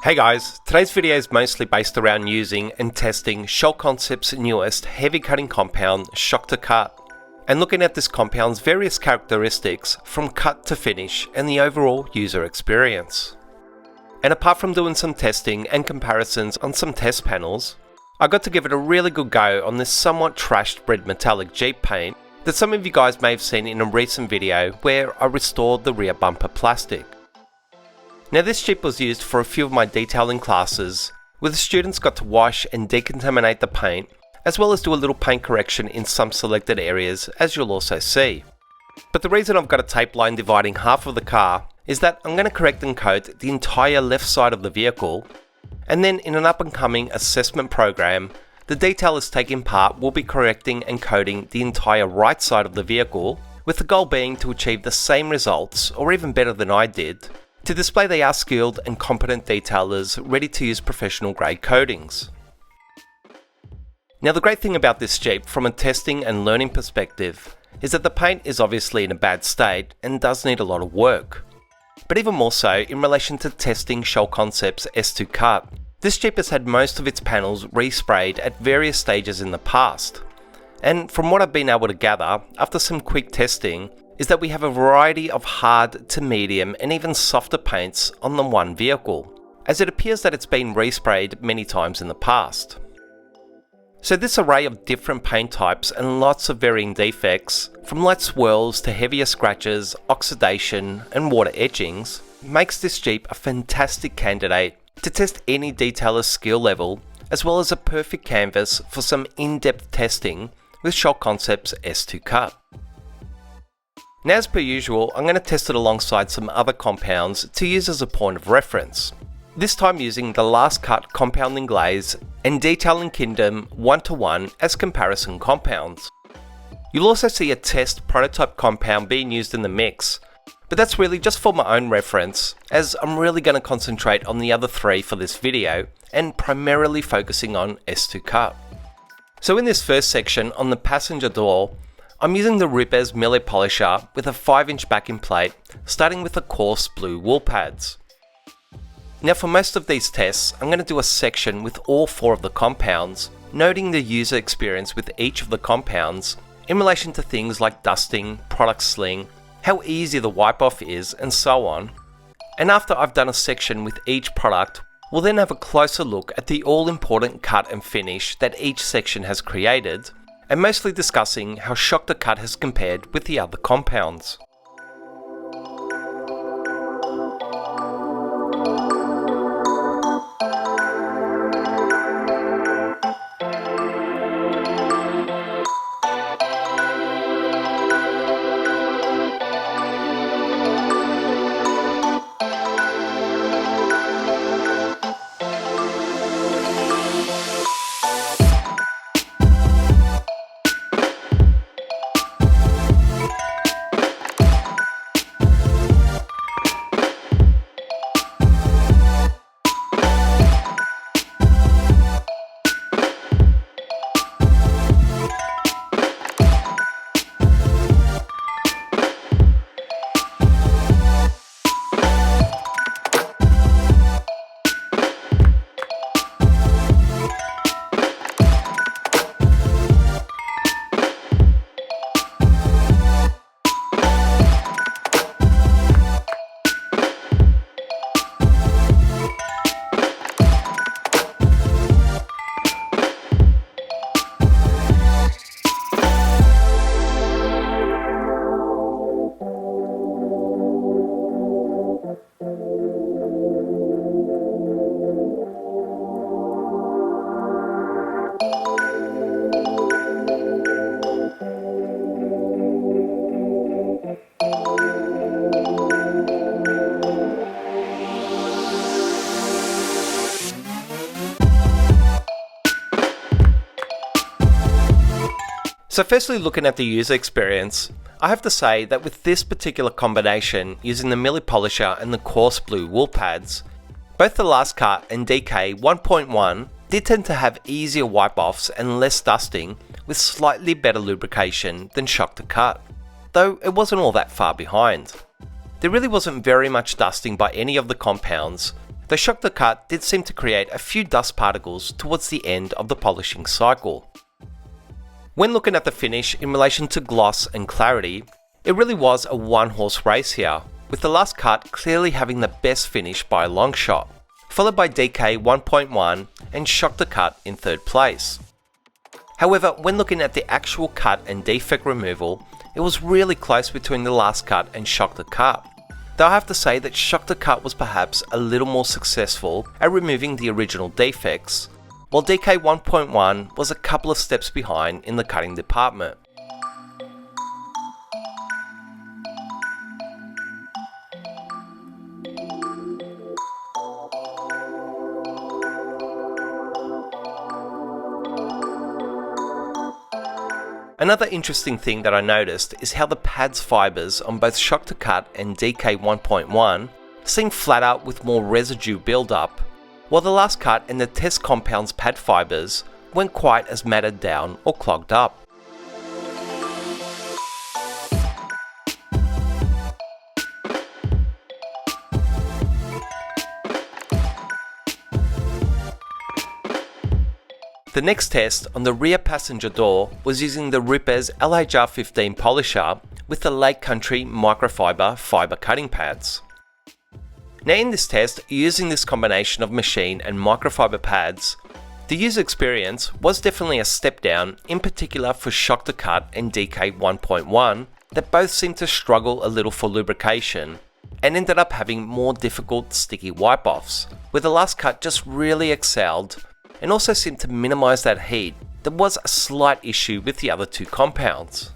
Hey guys, today's video is mostly based around using and testing Scholl Concepts' newest heavy cutting compound, Shock to Cut, and looking at this compound's various characteristics from cut to finish and the overall user experience. And apart from doing some testing and comparisons on some test panels, I got to give it a really good go on this somewhat trashed red metallic Jeep paint that some of you guys may have seen in a recent video where I restored the rear bumper plastic. Now this Jeep was used for a few of my detailing classes, where the students got to wash and decontaminate the paint, as well as do a little paint correction in some selected areas, as you'll also see. But the reason I've got a tape line dividing half of the car is that I'm going to correct and coat the entire left side of the vehicle, and then in an up and coming assessment program, the detailers taking part will be correcting and coating the entire right side of the vehicle, with the goal being to achieve the same results, or even better than I did, to display they are skilled and competent detailers ready to use professional grade coatings. Now the great thing about this Jeep from a testing and learning perspective is that the paint is obviously in a bad state and does need a lot of work. But even more so in relation to testing Scholl Concepts' S2 Cut, this Jeep has had most of its panels resprayed at various stages in the past. And from what I've been able to gather after some quick testing, is that we have a variety of hard to medium and even softer paints on the one vehicle, as it appears that it's been resprayed many times in the past. So this array of different paint types and lots of varying defects, from light swirls to heavier scratches, oxidation and water etchings, makes this Jeep a fantastic candidate to test any detailer's skill level, as well as a perfect canvas for some in-depth testing with Scholl Concepts' S2 Cut. Now as per usual, I'm going to test it alongside some other compounds to use as a point of reference. This time using the Last Cut Compounding Glaze and Detailing Kingdom 1:1 as comparison compounds. You'll also see a test prototype compound being used in the mix, but that's really just for my own reference, as I'm really going to concentrate on the other three for this video and primarily focusing on S2 Cut. So in this first section on the passenger door, I'm using the Spazz Melee Polisher with a 5-inch backing plate, starting with the coarse blue wool pads. Now for most of these tests, I'm going to do a section with all 4 of the compounds, noting the user experience with each of the compounds in relation to things like dusting, product sling, how easy the wipe off is, and so on. And after I've done a section with each product, we'll then have a closer look at the all-important cut and finish that each section has created, and mostly discussing how Shock to Cut has compared with the other compounds. So firstly, looking at the user experience, I have to say that with this particular combination using the Melee Polisher and the coarse blue wool pads, both the Last Cut and DK 1.1 did tend to have easier wipe-offs and less dusting with slightly better lubrication than Shock to Cut, though it wasn't all that far behind. There really wasn't very much dusting by any of the compounds, The Shock to Cut did seem to create a few dust particles towards the end of the polishing cycle. When looking at the finish in relation to gloss and clarity, it really was a one-horse race here, with the last cut clearly having the best finish by a long shot, followed by DK 1.1 and Shock to Cut in third place. However, when looking at the actual cut and defect removal, it was really close between the last cut and Shock to Cut. Though I have to say that Shock to Cut was perhaps a little more successful at removing the original defects, while DK 1.1 was a couple of steps behind in the cutting department. Another interesting thing that I noticed is how the pad's fibres on both Shock to Cut and DK 1.1 seem flatter with more residue build-up, while the last cut and the test compound's pad fibres weren't quite as matted down or clogged up. The next test on the rear passenger door was using the Spazz LHR15 polisher with the Lake Country microfiber fibre cutting pads. Now in this test, using this combination of machine and microfiber pads, the user experience was definitely a step down, in particular for Shock to Cut and DK 1.1 that both seemed to struggle a little for lubrication and ended up having more difficult sticky wipe-offs, where the last cut just really excelled and also seemed to minimise that heat that was a slight issue with the other two compounds.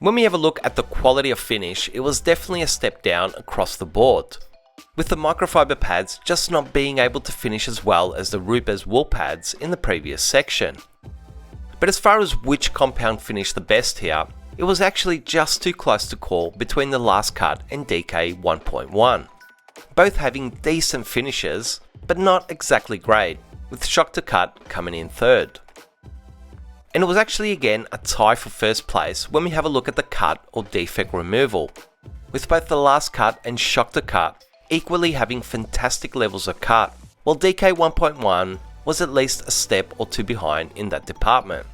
When we have a look at the quality of finish, it was definitely a step down across the board, with the microfiber pads just not being able to finish as well as the Spazz wool pads in the previous section. But as far as which compound finished the best here, it was actually just too close to call between the last cut and DK 1.1, both having decent finishes, but not exactly great, with Shock to Cut coming in third. And it was actually again a tie for first place when we have a look at the cut or defect removal, with both the last cut and Shock to Cut equally having fantastic levels of cut, while DK 1.1 was at least a step or two behind in that department.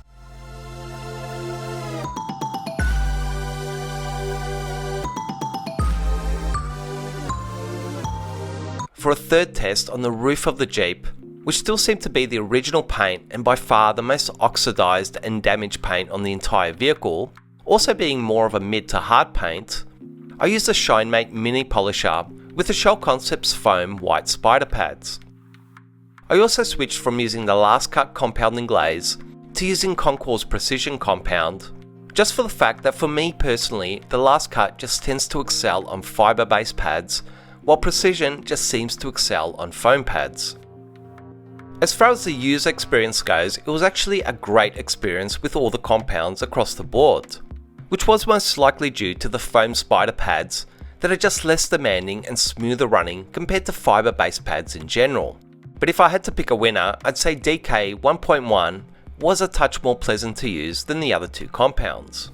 For a third test on the roof of the Jeep, which still seemed to be the original paint and by far the most oxidized and damaged paint on the entire vehicle, also being more of a mid to hard paint, I used the ShineMate mini polisher with the Scholl Concepts foam white spider pads. I also switched from using the last cut compounding glaze to using Concours Precision compound, just for the fact that for me personally, the last cut just tends to excel on fibre based pads, while Precision just seems to excel on foam pads. As far as the user experience goes, it was actually a great experience with all the compounds across the board, which was most likely due to the foam spider pads that are just less demanding and smoother running compared to fibre based pads in general. But if I had to pick a winner, I'd say DK 1.1 was a touch more pleasant to use than the other two compounds.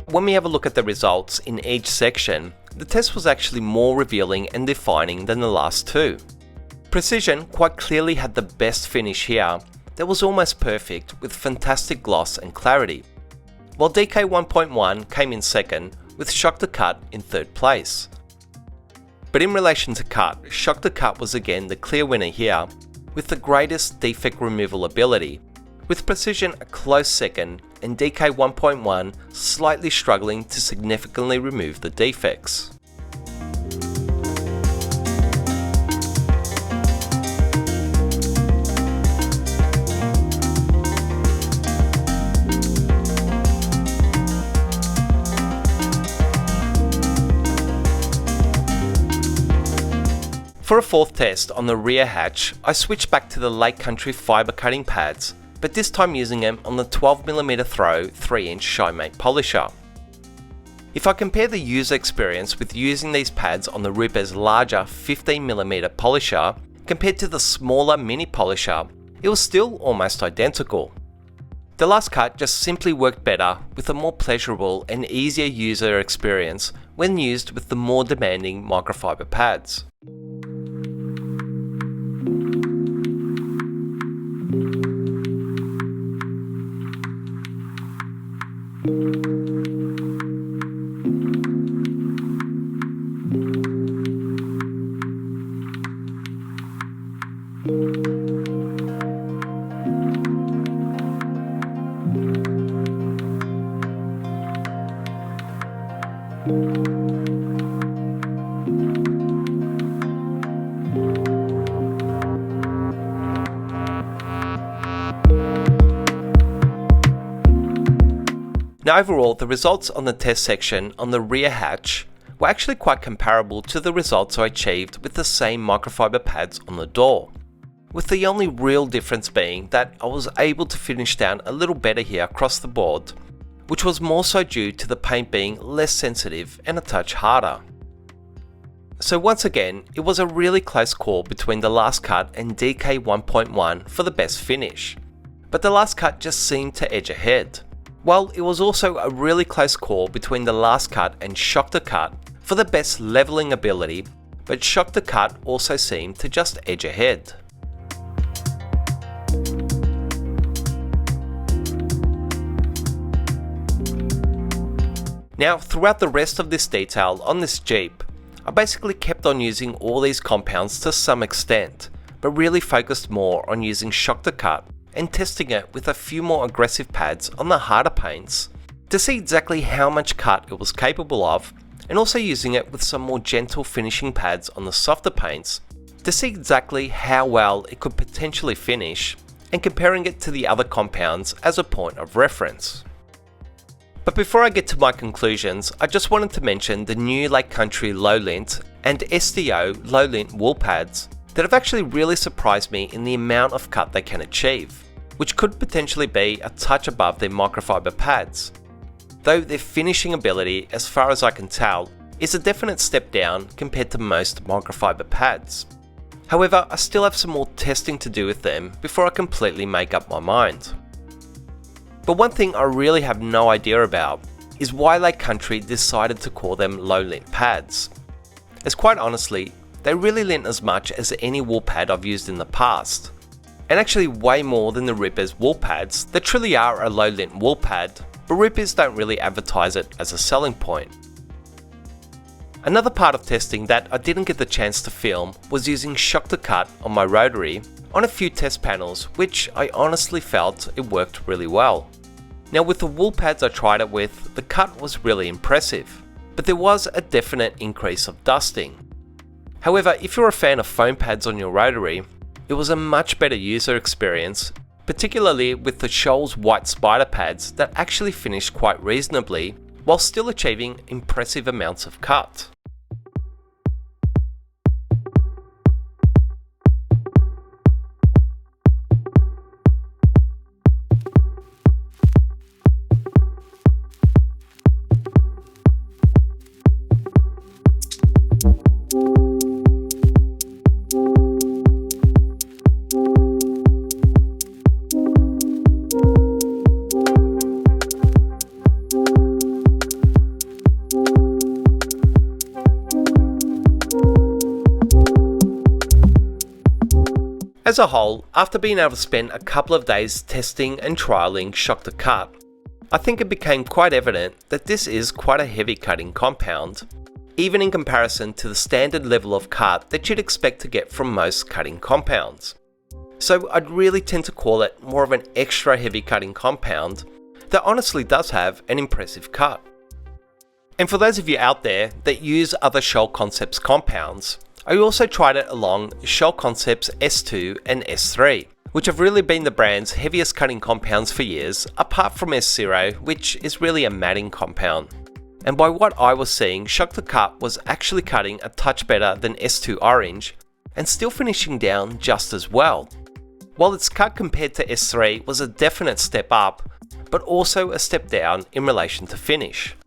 When we have a look at the results in each section, the test was actually more revealing and defining than the last two. Precision quite clearly had the best finish here that was almost perfect with fantastic gloss and clarity, while DK 1.1 came in second with Shock to Cut in third place. But in relation to cut, Shock to Cut was again the clear winner here with the greatest defect removal ability, with Precision a close second and DK 1.1 slightly struggling to significantly remove the defects. For a fourth test on the rear hatch, I switched back to the Lake Country fibre cutting pads, but this time using them on the 12mm throw 3-inch Shimate polisher. If I compare the user experience with using these pads on the Ruper's larger 15mm polisher compared to the smaller mini polisher, it was still almost identical. The last cut just simply worked better with a more pleasurable and easier user experience when used with the more demanding microfiber pads. Now overall, the results on the test section on the rear hatch were actually quite comparable to the results I achieved with the same microfiber pads on the door, with the only real difference being that I was able to finish down a little better here across the board, which was more so due to the paint being less sensitive and a touch harder. So once again, it was a really close call between the last cut and DK 1.1 for the best finish, but the last cut just seemed to edge ahead. While it was also a really close call between the last cut and Shock to Cut for the best leveling ability, but Shock to Cut also seemed to just edge ahead. Now throughout the rest of this detail on this Jeep, I basically kept on using all these compounds to some extent, but really focused more on using Shock to Cut and testing it with a few more aggressive pads on the harder paints to see exactly how much cut it was capable of, and also using it with some more gentle finishing pads on the softer paints to see exactly how well it could potentially finish, and comparing it to the other compounds as a point of reference. But before I get to my conclusions, I just wanted to mention the new Lake Country low lint and SDO low lint wool pads that have actually really surprised me in the amount of cut they can achieve, which could potentially be a touch above their microfiber pads, though their finishing ability, as far as I can tell, is a definite step down compared to most microfiber pads. However, I still have some more testing to do with them before I completely make up my mind. But one thing I really have no idea about is why Lake Country decided to call them low lint pads, as quite honestly, they really lint as much as any wool pad I've used in the past, and actually way more than the Ruper's wool pads that truly are a low lint wool pad, but Ruper's don't really advertise it as a selling point. Another part of testing that I didn't get the chance to film was using Shock to Cut on my rotary on a few test panels, which I honestly felt it worked really well. Now with the wool pads I tried it with, the cut was really impressive, but there was a definite increase of dusting. However, if you're a fan of foam pads on your rotary, it was a much better user experience, particularly with the Scholl's white spider pads that actually finished quite reasonably while still achieving impressive amounts of cut. As a whole, after being able to spend a couple of days testing and trialling Shock to Cut, I think it became quite evident that this is quite a heavy cutting compound, even in comparison to the standard level of cut that you'd expect to get from most cutting compounds. So I'd really tend to call it more of an extra heavy cutting compound that honestly does have an impressive cut. And for those of you out there that use other Scholl Concepts compounds, I also tried it along Scholl Concepts S2 and S3, which have really been the brand's heaviest cutting compounds for years, apart from S0, which is really a matting compound. And by what I was seeing, Shock to Cut was actually cutting a touch better than S2 Orange, and still finishing down just as well. While its cut compared to S3 was a definite step up, but also a step down in relation to finish.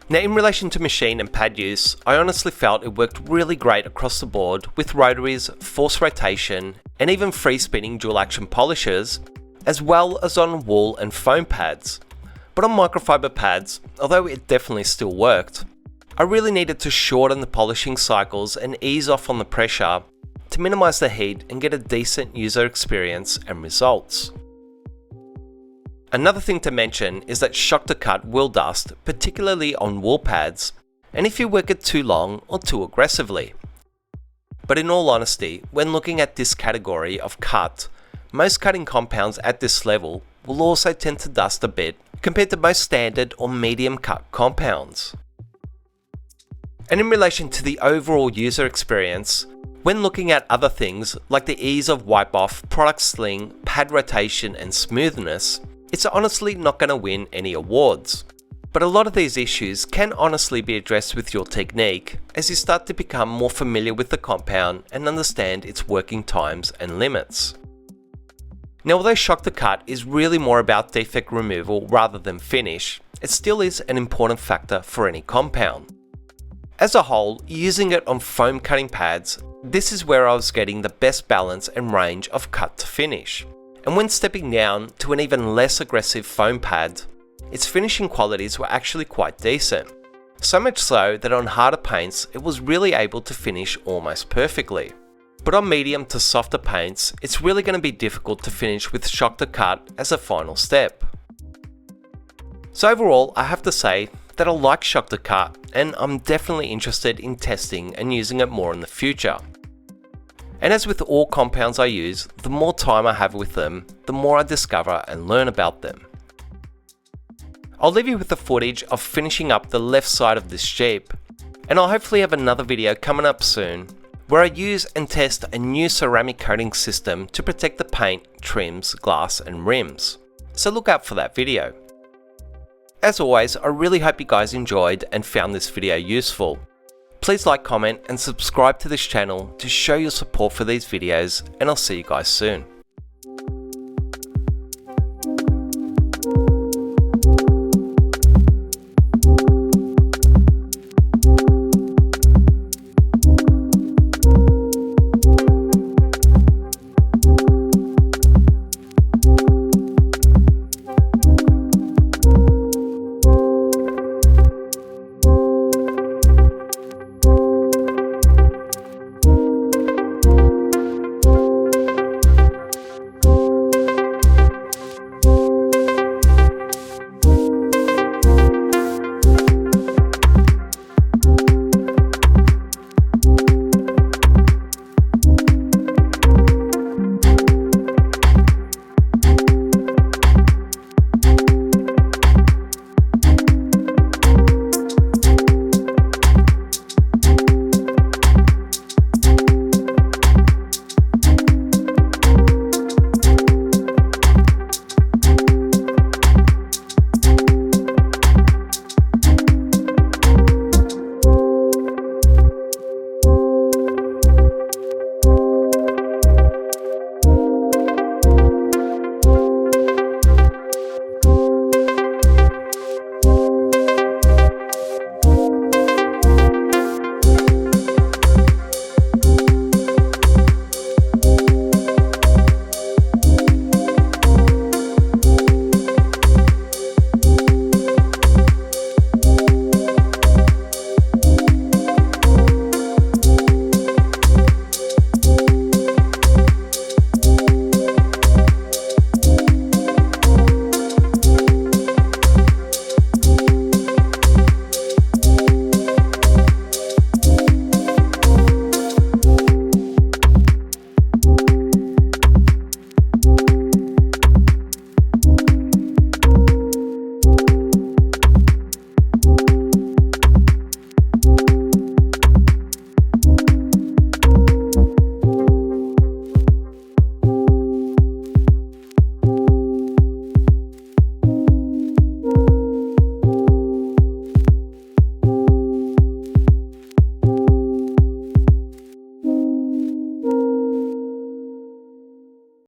Now, in relation to machine and pad use, I honestly felt it worked really great across the board with rotaries, force rotation, and even free spinning dual action polishers, as well as on wool and foam pads. But on microfiber pads, although it definitely still worked, I really needed to shorten the polishing cycles and ease off on the pressure to minimize the heat and get a decent user experience and results. Another thing to mention is that Shock to Cut will dust, particularly on wool pads, and if you work it too long or too aggressively. But in all honesty, when looking at this category of cut, most cutting compounds at this level will also tend to dust a bit compared to most standard or medium cut compounds. And in relation to the overall user experience, when looking at other things like the ease of wipe off, product sling, pad rotation and smoothness, it's honestly not going to win any awards. But a lot of these issues can honestly be addressed with your technique as you start to become more familiar with the compound and understand its working times and limits. Now, although Shock to Cut is really more about defect removal rather than finish, it still is an important factor for any compound. As a whole, using it on foam cutting pads, this is where I was getting the best balance and range of cut to finish. And when stepping down to an even less aggressive foam pad, its finishing qualities were actually quite decent. So much so that on harder paints, it was really able to finish almost perfectly. But on medium to softer paints, it's really going to be difficult to finish with Shock to Cut as a final step. So overall, I have to say that I like Shock to Cut, and I'm definitely interested in testing and using it more in the future. And as with all compounds I use, the more time I have with them, the more I discover and learn about them. I'll leave you with the footage of finishing up the left side of this Jeep, and I'll hopefully have another video coming up soon where I use and test a new ceramic coating system to protect the paint, trims, glass and rims. So look out for that video. As always, I really hope you guys enjoyed and found this video useful. Please like, comment and subscribe to this channel to show your support for these videos, and I'll see you guys soon.